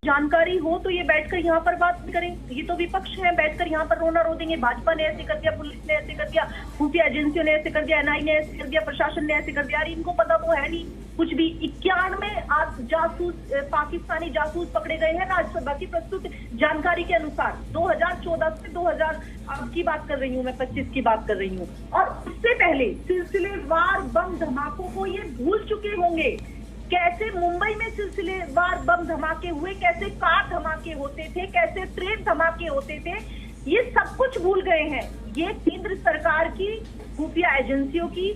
जानकारी हो तो ये बैठकर यहाँ पर बात करें। ये तो विपक्ष है, बैठकर यहाँ पर रोना रो देंगे, भाजपा ने ऐसे कर दिया, पुलिस ने ऐसे कर दिया, खुफिया एजेंसियों ने ऐसे कर दिया, एनआई ने ऐसे कर दिया, प्रशासन ने ऐसे कर दिया। अरे इनको पता तो है नहीं कुछ भी। 91 आज जासूस पाकिस्तानी जासूस पकड़े गए हैं राज्यसभा की प्रस्तुत जानकारी के अनुसार। 2014 से 2000 अब की बात कर रही हूँ मैं, 25 की बात कर रही हूँ। और उससे पहले सिलसिलेवार बम धमाकों को ये भूल चुके होंगे। कैसे मुंबई में सिलसिलेवार बम धमाके हुए, कैसे कार धमाके होते थे, कैसे ट्रेन धमाके होते थे, ये सब कुछ भूल गए हैं। ये केंद्र सरकार की खुफिया एजेंसियों की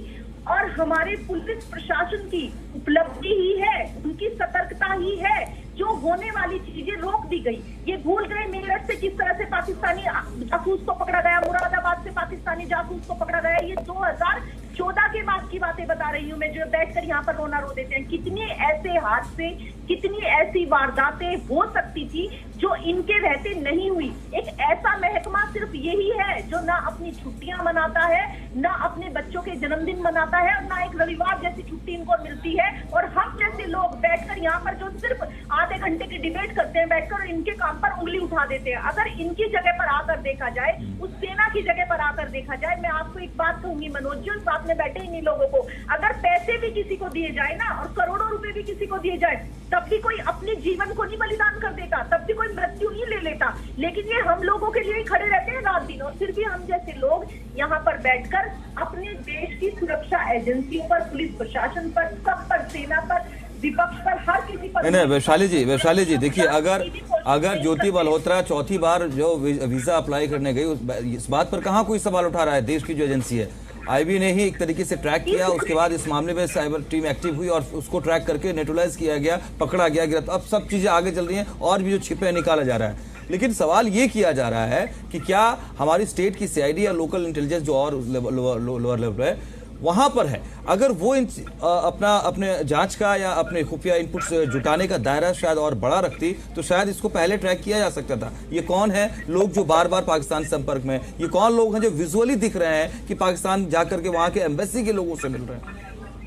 और हमारे पुलिस प्रशासन की उपलब्धि ही है, उनकी सतर्कता ही है जो होने वाली चीजें रोक दी गई। ये भूल गए मेरठ से किस तरह से पाकिस्तानी जासूस को पकड़ा गया, मुरादाबाद से पाकिस्तानी जासूस को पकड़ा गया। ये 2014 के बाद की बातें बता रही हूँ मैं, जो बैठकर यहाँ पर रोना रो देते हैं। कितने ऐसे हादसे, कितनी ऐसी वारदातें हो सकती थी जो इनके रहते नहीं हुई। एक ऐसा महकमा सिर्फ यही है जो ना अपनी छुट्टियां मनाता है, ना अपने बच्चों के जन्मदिन मनाता है, और ना एक रविवार जैसी छुट्टी इनको मिलती है। और हम जैसे लोग बैठकर यहाँ पर जो सिर्फ आधे घंटे की डिबेट करते हैं बैठकर, इनके काम पर उंगली उठा देते हैं। अगर इनकी जगह पर आकर देखा जाए, उस सेना की जगह पर आकर देखा जाए, मैं आपको एक बात कहूंगी मनोज जी, साथ में बैठे इन लोगों को, अगर पैसे भी किसी को दिए जाए ना, और करोड़ों रुपए भी किसी को दिए जाए, तब भी कोई अपने जीवन को नहीं बलिदान कर देता, तब भी कोई मृत्यु नहीं ले लेता। लेकिन ये हम लोगों के लिए ही खड़े रहते हैं रात दिन, और फिर भी हम जैसे लोग यहाँ पर बैठकर अपने देश की सुरक्षा एजेंसियों पर, पुलिस प्रशासन पर, सब पर, सेना पर, विपक्ष पर, हर किसी पर। नहीं, वैशाली जी देखिए, अगर ज्योति मल्होत्रा चौथी बार जो वीजा अप्लाई करने गई, इस बात पर कहाँ कोई सवाल उठा रहा है। देश की जो एजेंसी है आईबी ने ही एक तरीके से ट्रैक किया, उसके बाद इस मामले में साइबर टीम एक्टिव हुई और उसको ट्रैक करके न्यूट्रलाइज किया गया, पकड़ा गया, गिरफ्तार। अब सब चीजें आगे चल रही हैं और भी जो छिपे हैं निकाला जा रहा है। लेकिन सवाल ये किया जा रहा है कि क्या हमारी स्टेट की सीआईडी या लोकल इंटेलिजेंस जो और लोअर लेवल है वहां पर है, अगर वो अपने जांच का या अपने खुफिया इनपुट्स जुटाने का दायरा शायद और बड़ा रखती तो शायद इसको पहले ट्रैक किया जा सकता था। ये कौन है लोग जो बार बार पाकिस्तान संपर्क में, ये कौन लोग हैं जो विजुअली दिख रहे हैं कि पाकिस्तान जाकर के वहां के एम्बेसी के लोगों से मिल रहे हैं,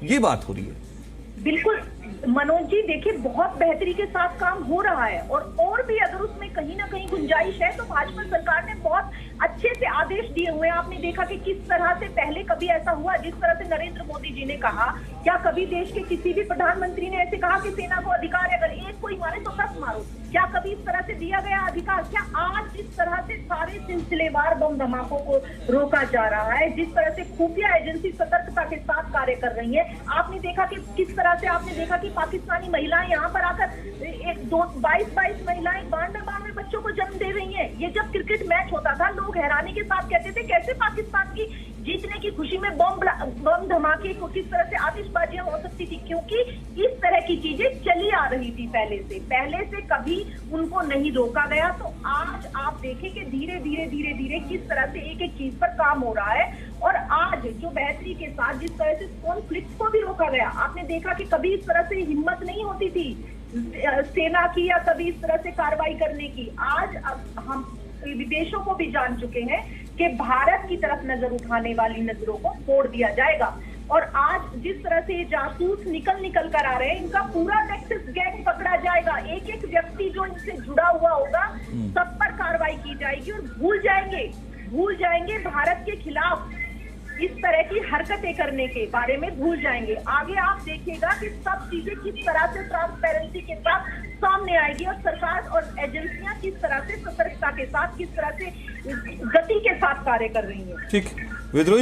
ये बात हो रही है। बिल्कुल मनोज जी, देखिए बहुत बेहतरी के साथ काम हो रहा है, और भी अगर उसमें कहीं ना कहीं गुंजाइश है तो भाजपा सरकार ने बहुत अच्छे से आदेश दिए हुए हैं। आपने देखा कि किस तरह से पहले कभी ऐसा हुआ, जिस तरह से नरेंद्र मोदी जी ने कहा, क्या कभी देश के किसी भी प्रधानमंत्री ने ऐसे कहा कि सेना को अधिकार है अगर एक कोई मारे तो 10 मारो? क्या कभी इस तरह से दिया गया अधिकार? क्या आज जिस तरह से सारे सिलसिलेवार बम धमाकों को रोका जा रहा है, जिस तरह से खुफिया एजेंसी सतर्कता के साथ कार्य कर रही है, आपने देखा कि किस तरह से आपने देखा कि पाकिस्तानी महिलाएं यहाँ पर आकर 22 महिलाएं 92 बच्चों को जन्म दे रही हैं। ये जब क्रिकेट मैच होता था, लोग हैरानी के साथ कहते थे कैसे पाकिस्तान की जीतने की खुशी में बम धमाके को, किस तरह से आतिशबाजियां हो सकती थी, क्योंकि इस तरह की चीजें चली आ रही थी पहले से कभी उनको नहीं रोका गया। तो आज आप देखें कि धीरे धीरे किस तरह से एक एक चीज पर काम हो रहा है, और आज जो बेहतरी के साथ जिस तरह से कॉन्फ्लिक्ट को भी रोका गया। आपने देखा कि कभी इस तरह से हिम्मत नहीं होती थी सेना की या कभी इस तरह से कार्रवाई करने की। आज हम विदेशों को भी जान चुके हैं कि भारत की तरफ नजर उठाने वाली नजरों को छोड़ दिया जाएगा। और आज जिस तरह से ये जासूस निकल कर आ रहे हैं, इनका पूरा नेक्सस गैंग पकड़ा जाएगा। एक एक व्यक्ति जो इनसे जुड़ा हुआ होगा, सब पर कार्रवाई की जाएगी, और भूल जाएंगे भारत के खिलाफ इस तरह की हरकतें करने के बारे में भूल जाएंगे। आगे आप देखिएगा कि सब चीजें किस तरह से ट्रांसपेरेंसी के साथ सामने आएगी, और सरकार और एजेंसियां किस तरह से सतर्कता के साथ, किस तरह से गति के साथ कार्य कर रही हैं। ठीक, विद्रोही